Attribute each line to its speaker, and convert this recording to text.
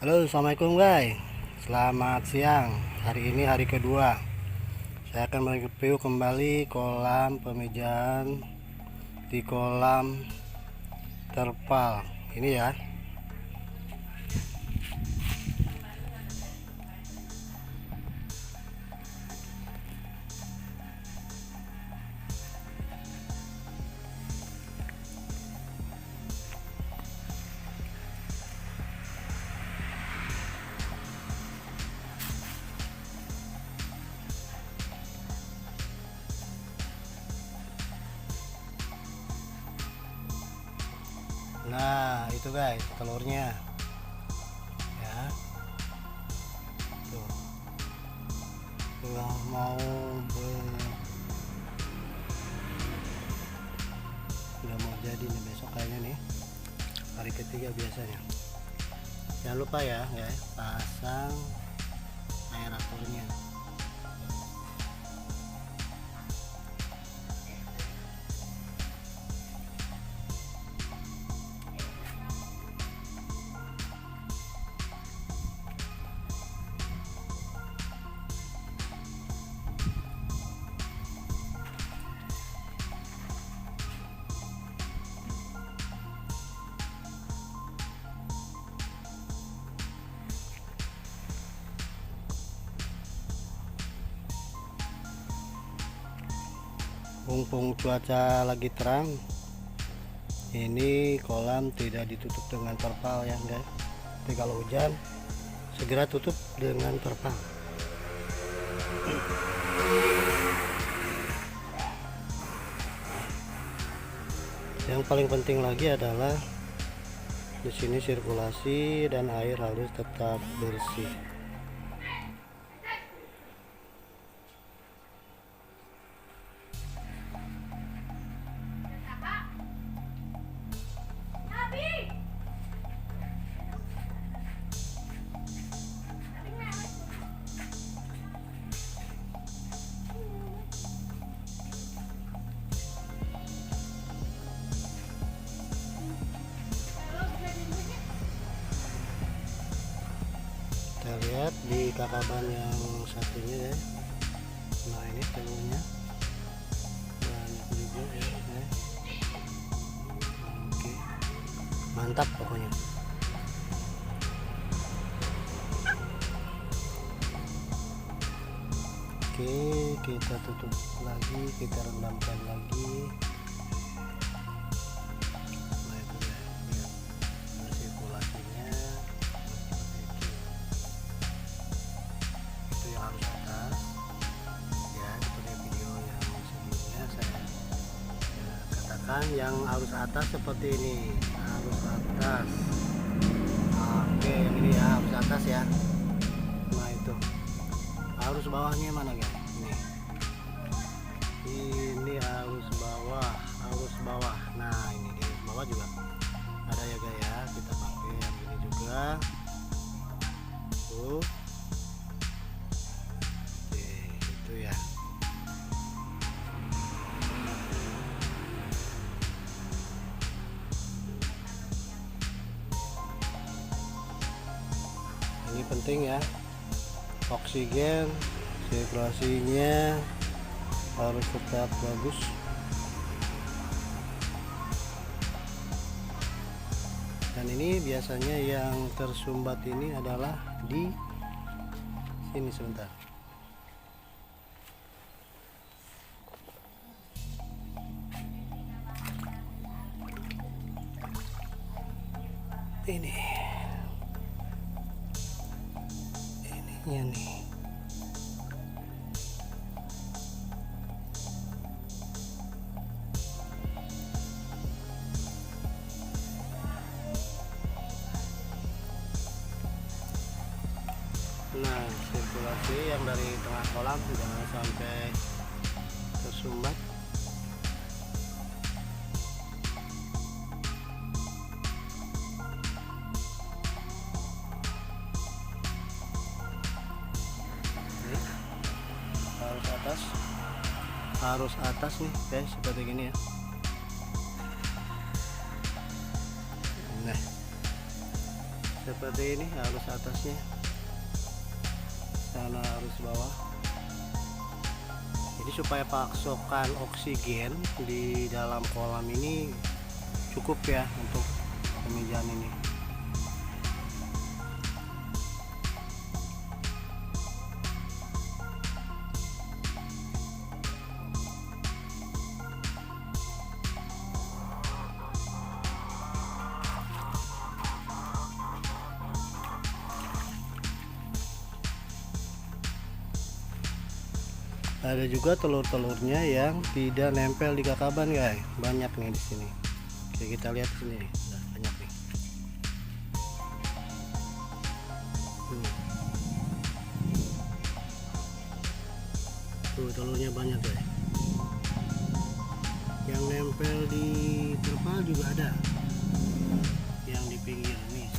Speaker 1: Halo, assalamualaikum guys. Selamat siang. Hari ini hari kedua. Saya akan mereview kembali kolam pemijaan di kolam terpal ini ya. Nah, itu guys, telurnya. Ya. Tuh. Udah mau udah mau jadi nih besok kayaknya nih. Hari ketiga biasanya. Jangan lupa ya, guys, pasang aeratornya. Mumpung cuaca lagi terang, ini kolam tidak ditutup dengan terpal ya guys. Tapi kalau hujan segera tutup dengan terpal. Yang paling penting lagi adalah di sini sirkulasi dan air harus tetap bersih. Kita lihat di kakaban yang satunya ya. Nah, ini telurnya banyak juga ya. Oke, mantap pokoknya. Oke, kita tutup lagi, kita rendamkan lagi. Nah, itu ya, lihat ada sirkulasinya seperti itu yang harus atas ya, seperti video yang sebelumnya saya katakan. Yang harus atas seperti ini, harus atas. Oke, yang ini ya harus atas ya. Nah, itu harus bawahnya mana guys? Ini harus bawah, harus bawah. Nah, ini di bawah juga ada ya guys ya. Kita pakai yang ini juga. Tuh. Oke, itu ya. Ini penting ya. Oksigen, sirkulasinya harus tetap bagus. Dan ini biasanya yang tersumbat ini adalah di sini sebentar. Ininya nih. Nah, sirkulasi yang dari tengah kolam jangan sampai tersumbat. Ini harus atas nih guys, seperti gini ya. Nah, seperti ini arus atasnya, sana arus bawah. Jadi supaya pasokan oksigen di dalam kolam ini cukup ya untuk pemijahan ini. Ada juga telur-telurnya yang tidak nempel di kakaban, guys. Banyak nih di sini. Oke, kita lihat sini. Nah, banyak nih. Tuh, telurnya banyak, guys. Yang nempel di terpal juga ada. Yang di pinggir nih,